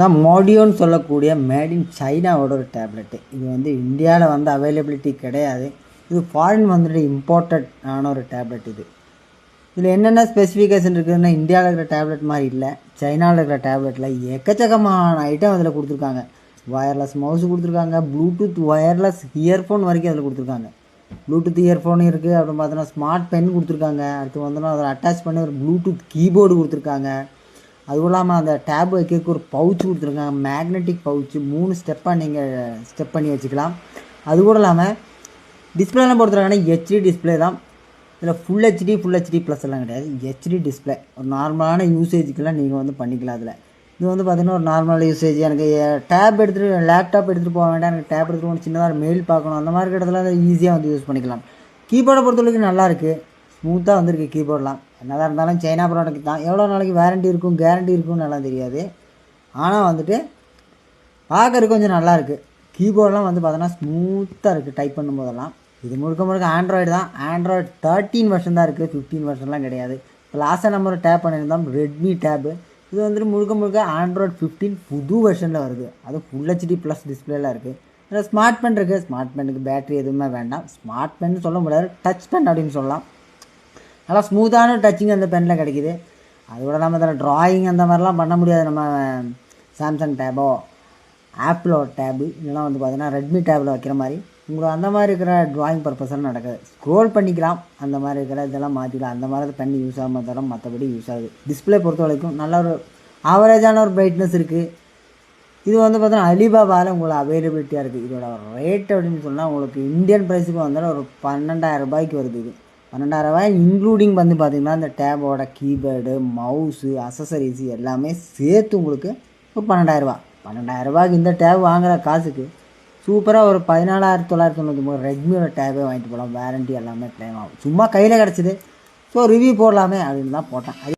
தான் மோடியோன்னு சொல்லக்கூடிய made in சைனாவோட ஒரு டேப்லெட்டு. இது வந்து இந்தியாவில் வந்து அவைலபிலிட்டி கிடையாது. இது ஃபாரின் வந்துட்டு இம்போர்ட்டட் ஆன ஒரு டேப்லெட். இதில் என்னென்ன ஸ்பெசிஃபிகேஷன் இருக்குதுன்னா, இந்தியாவில் இருக்கிற டேப்லெட் மாதிரி இல்லை, சைனாவில் இருக்கிற டேப்லெட்டில் எக்கச்சக்கமான ஐட்டம் அதில் கொடுத்துருக்காங்க. வயர்லெஸ் மவுஸ் கொடுத்துருக்காங்க, ப்ளூடூத் ஒயர்லெஸ் இயர்ஃபோன் வரைக்கும் அதில் கொடுத்துருக்காங்க. ப்ளூடூத் இயர்ஃபோன் இருக்குது. அப்படின்னு பார்த்தோன்னா ஸ்மார்ட் பென் கொடுத்துருக்காங்க. அடுத்து வந்தோன்னா அதில் அட்டாச் பண்ணி ஒரு ப்ளூடூத் கீபோர்டு கொடுத்துருக்காங்க. அதுவும் இல்லாமல் அந்த டேப் வைக்கிறதுக்கு ஒரு பவுச் கொடுத்துருக்காங்க, மேக்னெட்டிக் பவுச்சு. 3 ஸ்டெப்பாக நீங்கள் ஸ்டெப் பண்ணி வச்சுக்கலாம். அது கூட இல்லாமல் டிஸ்பிளேலாம் பொறுத்துருக்காங்கன்னா ஹெச்டி டிஸ்பிளே தான். இதில் ஃபுல் ஹெச்டி ப்ளஸ் எல்லாம் கிடையாது, ஹெச்டி டிஸ்பிளே. ஒரு நார்மலான யூசேஜுக்கெல்லாம் நீங்கள் வந்து பண்ணிக்கலாம். அதில் இது வந்து பார்த்திங்கன்னா ஒரு நார்மல் யூசேஜ். எனக்கு டேப் எடுத்துகிட்டு லேப்டாப் எடுத்துகிட்டு போக வேண்டாம், எனக்கு டேப் எடுத்துகிட்டு சின்னதாக மெயில் பார்க்கணும், அந்த மாதிரி இடத்துல ஈஸியாக வந்து யூஸ் பண்ணிக்கலாம். கீபோர்டை பொறுத்தவரைக்கும் நல்லாயிருக்கு, ஸ்மூத்தாக வந்துருக்கு கீபோர்டெலாம். என்னதான் இருந்தாலும் சைனா ப்ராடக்ட் தான். எவ்வளோ நாளைக்கு வேரண்டி இருக்கும் கேரண்டி இருக்கும்னு நல்லா தெரியாது. ஆனால் வந்துட்டு பார்க்கறதுக்கு கொஞ்சம் நல்லாயிருக்கு. கீபோர்டெலாம் வந்து பார்த்தோன்னா ஸ்மூத்தாக இருக்குது டைப் பண்ணும்போதெல்லாம். இது முழுக்க ஆண்ட்ராய்டு தான். ஆண்ட்ராய்டு 13 வெர்ஷன் தான் இருக்குது, 15 வெர்ஷன்லாம் கிடையாது. இப்போ லாஸ்ட்டாக நம்ம ஒரு டேப் பண்ணியிருந்தோம், ரெட்மி டேப்பு. இது வந்துட்டு முழுக்க ஆண்ட்ராய்டு 15 புது வெர்ஷனில் வருது. அது ஃபுல் ஹெச்டி ப்ளஸ் டிஸ்பிளேலாம் இருக்குது. இதில் ஸ்மார்ட் பென் இருக்குது. ஸ்மார்ட் பென்னுக்கு பேட்ரி எதுவுமே வேண்டாம். ஸ்மார்ட் பென் சொல்ல முடியாது, டச் பென் அப்படின்னு சொல்லலாம். நல்லா ஸ்மூத்தான டச்சிங் அந்த பெனில் கிடைக்கிது. அதோட நம்ம இதில் ட்ராயிங் அந்த மாதிரிலாம் பண்ண முடியாது. நம்ம சாம்சங் டேபோ ஆப்பிளோட டேபு இதெல்லாம் வந்து பார்த்திங்கன்னா ரெட்மி டேபில் வைக்கிற மாதிரி உங்களுக்கு அந்த மாதிரி இருக்கிற ட்ராயிங் பர்பஸ்லாம் நடக்குது. ஸ்க்ரோல் பண்ணிக்கலாம், அந்த மாதிரி இருக்கிற இதெல்லாம் மாற்றிக்கலாம். அந்த மாதிரி பென் யூஸ் ஆகாமல் தவிர மற்றபடி யூஸ் ஆகுது. டிஸ்பிளே பொறுத்த வரைக்கும் நல்ல ஒரு ஆவரேஜான ஒரு பிரைட்னஸ் இருக்குது. இது வந்து பார்த்தீங்கன்னா அலிபாபாவில் உங்களுக்கு அவைலபிலிட்டியாக இருக்குது. இதோட ரேட் அப்படின்னு சொன்னால் உங்களுக்கு இந்தியன் ப்ரைஸுக்கு வந்தாலும் ஒரு 12,000 ரூபாய்க்கு வருது. இது 12,000 ரூபாய் இன்க்ளூடிங் வந்து பார்த்திங்கன்னா இந்த டேபோட கீபோர்டு மவுஸு அசசரிஸு எல்லாமே சேர்த்து உங்களுக்கு ஒரு 12,000 ரூபா. 12,000 ரூபாய்க்கு இந்த டேப் வாங்குகிற காசுக்கு சூப்பராக ஒரு 14,999 ரெட்மியோட டேபே வாங்கிட்டு போகலாம். வேரண்டி எல்லாமே கிளைம் ஆகும். சும்மா கையில் கிடச்சிது, ஸோ ரிவ்யூ போடலாமே அப்படின்னு தான் போட்டேன்.